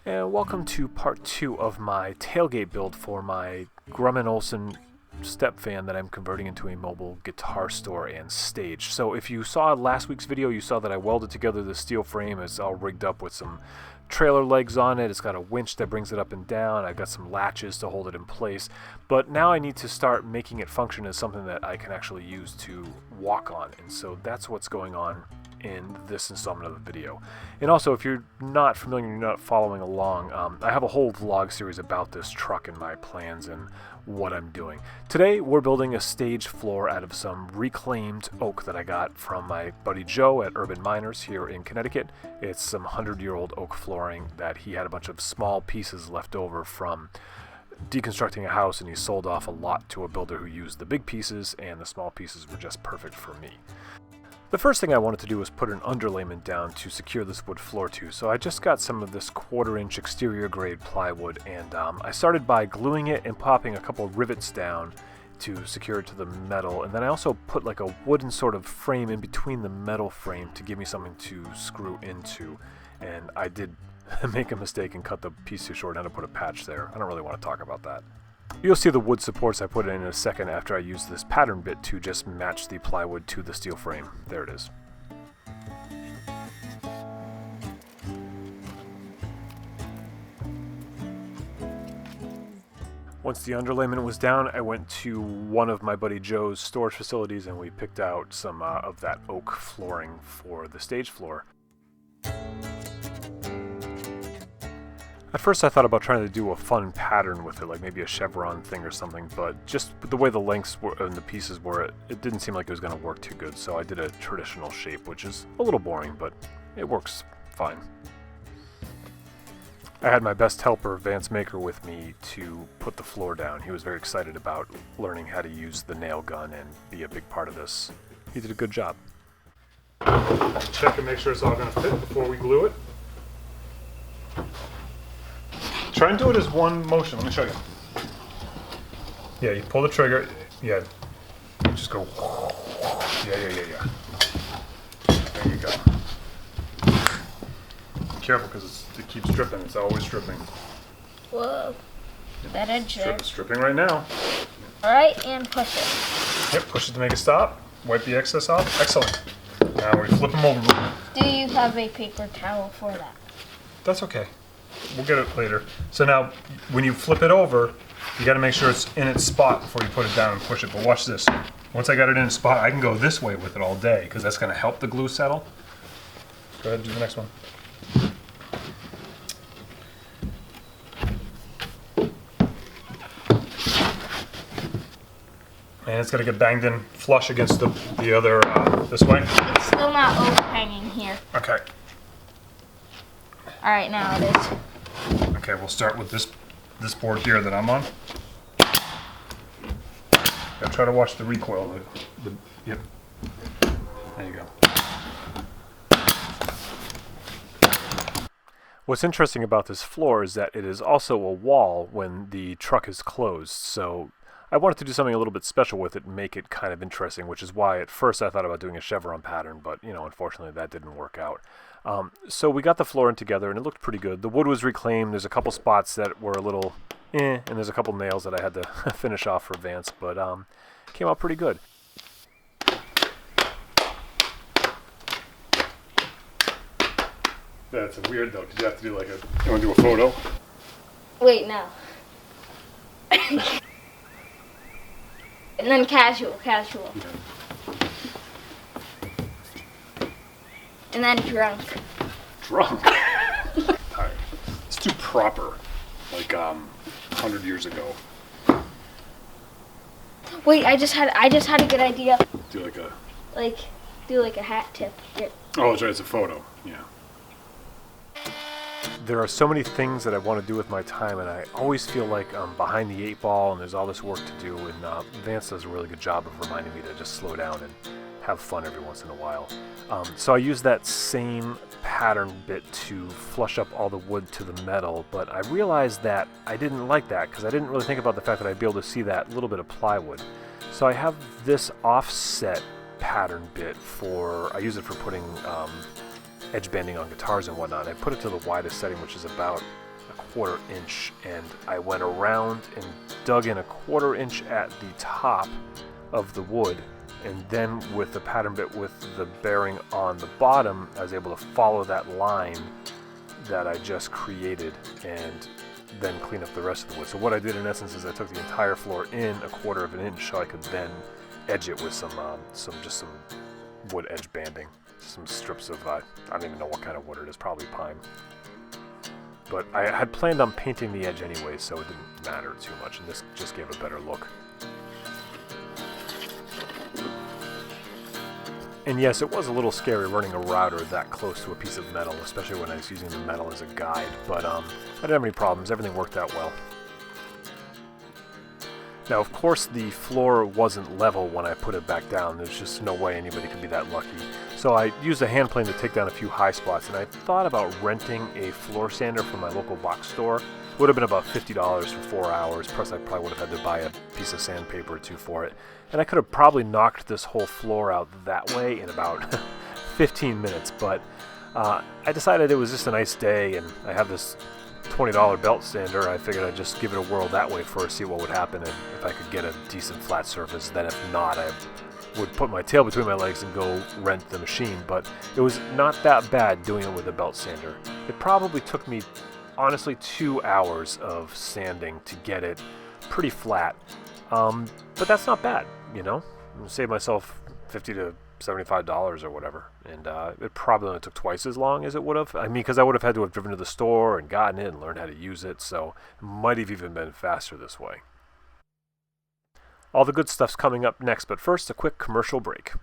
And welcome to part 2 of my tailgate build for my Grumman Olson step fan that I'm converting into a mobile guitar store and stage. So if you saw last week's video, you saw that I welded together the steel frame. It's all rigged up with some trailer legs on it. It's got a winch that brings it up and down. I've got some latches to hold it in place. But now I need to start making it function as something that I can actually use to walk on. And so that's what's going on in this installment of the video. And also, if you're not familiar, you're not following along, I have a whole vlog series about this truck and my plans and what I'm doing. Today we're building a stage floor out of some reclaimed oak that I got from my buddy Joe at Urban Miners here in Connecticut. It's some 100-year-old oak flooring that he had a bunch of small pieces left over from deconstructing a house, and he sold off a lot to a builder who used the big pieces, and the small pieces were just perfect for me. The first thing I wanted to do was put an underlayment down to secure this wood floor to, so I just got some of this 1/4-inch exterior grade plywood, and I started by gluing it and popping a couple rivets down to secure it to the metal, and then I also put like a wooden sort of frame in between the metal frame to give me something to screw into, and I did make a mistake and cut the piece too short and had to put a patch there. I don't really want to talk about that. You'll see the wood supports I put in a second after I use this pattern bit to just match the plywood to the steel frame. There it is. Once the underlayment was down, I went to one of my buddy Joe's storage facilities and we picked out some of that oak flooring for the stage floor. At first I thought about trying to do a fun pattern with it, like maybe a chevron thing or something, but just the way the lengths were and the pieces were, it didn't seem like it was going to work too good, so I did a traditional shape, which is a little boring, but it works fine. I had my best helper, Vance Maker, with me to put the floor down. He was very excited about learning how to use the nail gun and be a big part of this. He did a good job. Check and make sure it's all going to fit before we glue it. Try and do it as one motion. Let me show you. Yeah, you pull the trigger. Yeah, just go. Yeah. There you go. Be careful because it keeps dripping. It's always dripping. Whoa. That edge there. It's dripping right now. Alright, and push it. Yep, push it to make it stop. Wipe the excess off. Excellent. Now we flip them over. Do you have a paper towel for that? That's okay. We'll get it later. So now, when you flip it over, you got to make sure it's in its spot before you put it down and push it. But watch this. Once I got it in its spot, I can go this way with it all day because that's going to help the glue settle. Go ahead and do the next one. And it's going to get banged in flush against the other this way. It's still not overhanging here. Okay. Alright, now it is. Okay, we'll start with this board here that I'm on. Gotta try to watch the recoil. Yep. There you go. What's interesting about this floor is that it is also a wall when the truck is closed, so I wanted to do something a little bit special with it and make it kind of interesting, which is why at first I thought about doing a chevron pattern, but unfortunately that didn't work out. So we got the floor in together and it looked pretty good. The wood was reclaimed. There's a couple spots that were a little and there's a couple nails that I had to finish off for Vance, but came out pretty good. That's weird though, because you have to do like you want to do a photo? Wait, no. And then casual. Yeah. And then drunk. Drunk? Alright. Let's do proper, like 100 years ago. Wait, I just had a good idea. Do like a hat tip. Yeah. Oh, that's right, it's a photo. Yeah. There are so many things that I want to do with my time, and I always feel like I'm behind the 8 ball and there's all this work to do, and Vance does a really good job of reminding me to just slow down and have fun every once in a while. So I use that same pattern bit to flush up all the wood to the metal, but I realized that I didn't like that because I didn't really think about the fact that I'd be able to see that little bit of plywood. So I have this offset pattern bit I use it for putting edge banding on guitars and whatnot. I put it to the widest setting, which is about 1/4 inch, and I went around and dug in 1/4 inch at the top of the wood, and then with the pattern bit with the bearing on the bottom, I was able to follow that line that I just created and then clean up the rest of the wood. So what I did in essence is I took the entire floor in 1/4 inch so I could then edge it with some wood edge banding, some strips of I don't even know what kind of wood it is, probably pine. But I had planned on painting the edge anyway, so it didn't matter too much, and this just gave a better look. And yes, it was a little scary running a router that close to a piece of metal, especially when I was using the metal as a guide, but I didn't have any problems. Everything worked out well. Now, of course, the floor wasn't level when I put it back down. There's just no way anybody could be that lucky. So I used a hand plane to take down a few high spots, and I thought about renting a floor sander from my local box store. It would have been about $50 for 4 hours, plus I probably would have had to buy a piece of sandpaper or two for it. And I could have probably knocked this whole floor out that way in about 15 minutes, but I decided it was just a nice day, and I have this $20 belt sander. I figured I'd just give it a whirl that way first, see what would happen, and if I could get a decent flat surface. Then if not, I would put my tail between my legs and go rent the machine. But it was not that bad doing it with a belt sander. It probably took me, honestly, 2 hours of sanding to get it pretty flat. But that's not bad, you know? I saved myself $50 to $75 or whatever, and it probably only took twice as long as it would have. I mean, because I would have had to have driven to the store and gotten it and learned how to use it, so it might have even been faster this way. All the good stuff's coming up next, but first, a quick commercial break.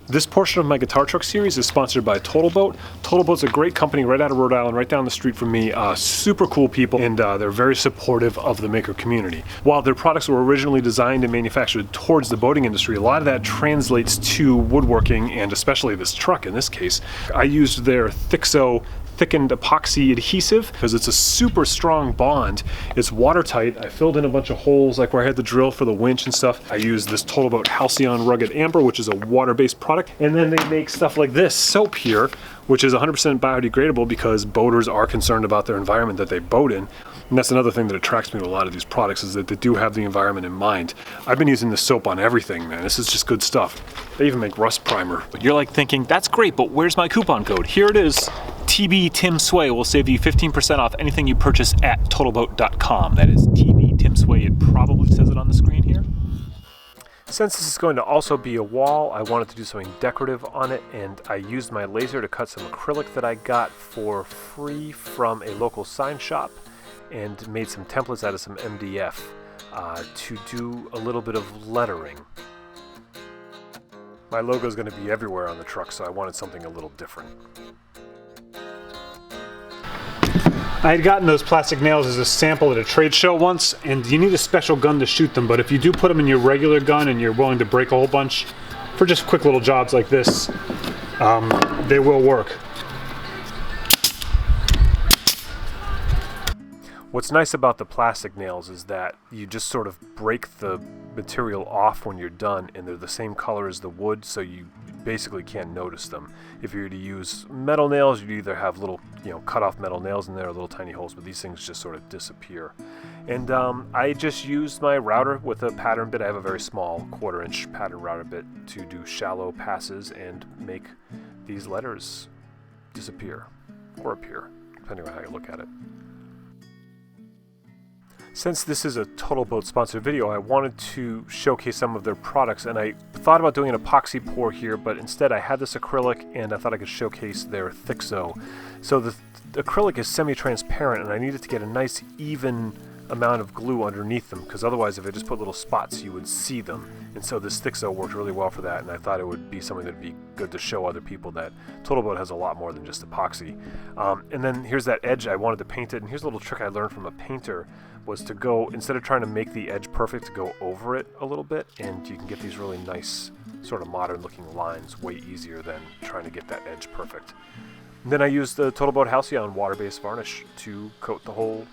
This portion of my guitar truck series is sponsored by Total Boat. Total Boat's a great company right out of Rhode Island, right down the street from me. Super cool people, and they're very supportive of the maker community. While their products were originally designed and manufactured towards the boating industry, a lot of that translates to woodworking, and especially this truck in this case. I used their Thixo thickened epoxy adhesive because it's a super strong bond. It's watertight. I filled in a bunch of holes like where I had the drill for the winch and stuff. I used this Total Boat Halcyon Rugged Amber, which is a water-based product. And then they make stuff like this soap here, which is 100% biodegradable because boaters are concerned about their environment that they boat in. And that's another thing that attracts me to a lot of these products, is that they do have the environment in mind. I've been using this soap on everything, man. This is just good stuff. They even make rust primer. But you're like thinking, that's great, but where's my coupon code? Here it is. TB Tim Sway will save you 15% off anything you purchase at totalboat.com. That is TB Tim Sway. It probably says it on the screen here. Since this is going to also be a wall, I wanted to do something decorative on it, and I used my laser to cut some acrylic that I got for free from a local sign shop, and made some templates out of some MDF to do a little bit of lettering. My logo is going to be everywhere on the truck, so I wanted something a little different. I had gotten those plastic nails as a sample at a trade show once, and you need a special gun to shoot them, but if you do put them in your regular gun and you're willing to break a whole bunch for just quick little jobs like this, they will work. What's nice about the plastic nails is that you just sort of break the material off when you're done, and they're the same color as the wood, so you basically can't notice them. If you were to use metal nails, you'd either have little, cut off metal nails in there or little tiny holes, but these things just sort of disappear. And I just used my router with a pattern bit. I have a very small 1/4 inch pattern router bit to do shallow passes and make these letters disappear or appear, depending on how you look at it. Since this is a Total Boat sponsored video, I wanted to showcase some of their products, and I thought about doing an epoxy pour here, but instead I had this acrylic and I thought I could showcase their Thixo. So the acrylic is semi-transparent, and I needed to get a nice even amount of glue underneath them, because otherwise if I just put little spots you would see them. And so this Thixo worked really well for that, and I thought it would be something that would be good to show other people that Total Boat has a lot more than just epoxy. And then here's that edge. I wanted to paint it, and here's a little trick I learned from a painter, was to go, instead of trying to make the edge perfect, to go over it a little bit, and you can get these really nice sort of modern looking lines way easier than trying to get that edge perfect. And then I used the Total Boat Halcyon water-based varnish to coat the whole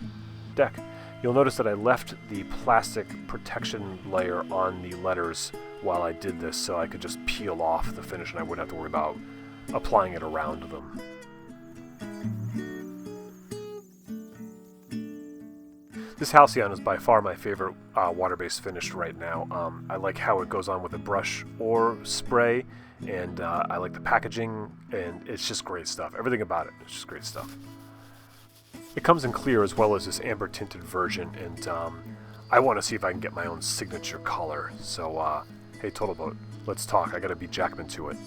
deck. You'll notice that I left the plastic protection layer on the letters while I did this, so I could just peel off the finish and I wouldn't have to worry about applying it around them. This Halcyon is by far my favorite water-based finish right now. I like how it goes on with a brush or spray, and I like the packaging, and it's just great stuff. Everything about it, it's just great stuff. It comes in clear as well as this amber tinted version, and I want to see if I can get my own signature color. So, hey Total Boat, let's talk. I gotta be Jackman to it.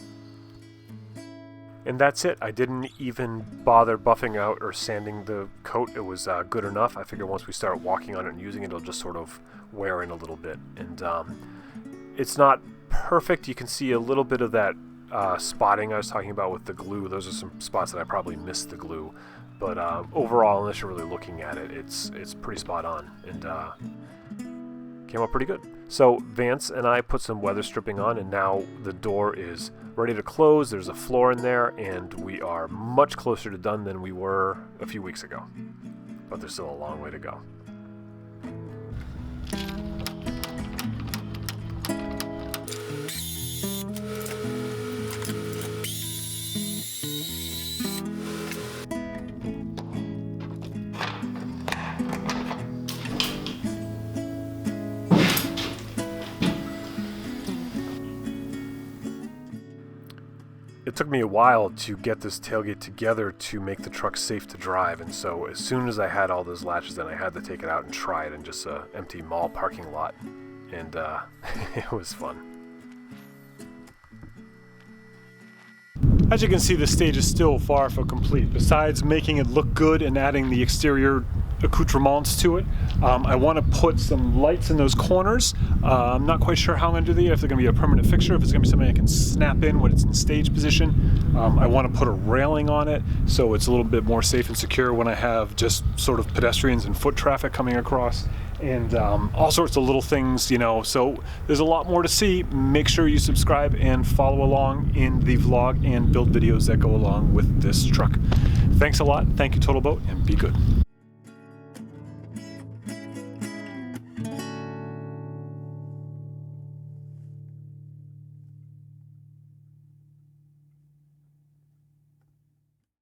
And that's it. I didn't even bother buffing out or sanding the coat. It was good enough. I figure once we start walking on it and using it, it'll just sort of wear in a little bit. And it's not perfect. You can see a little bit of that spotting I was talking about with the glue. Those are some spots that I probably missed the glue. But overall, unless you're really looking at it, it's pretty spot on, and came out pretty good. So Vance and I put some weather stripping on, and now the door is ready to close. There's a floor in there, and we are much closer to done than we were a few weeks ago. But there's still a long way to go. It took me a while to get this tailgate together to make the truck safe to drive, and so as soon as I had all those latches in, I had to take it out and try it in just an empty mall parking lot, and it was fun. As you can see, the stage is still far from complete. Besides making it look good and adding the exterior accoutrements to it, I want to put some lights in those corners. I'm not quite sure how I'm going to do that, if they're going to be a permanent fixture, if it's going to be something I can snap in when it's in stage position. I want to put a railing on it so it's a little bit more safe and secure when I have just sort of pedestrians and foot traffic coming across. And all sorts of little things, you know, so there's a lot more to see. Make sure you subscribe and follow along in the vlog and build videos that go along with this truck. Thanks a lot. Thank you, Total Boat, and be good.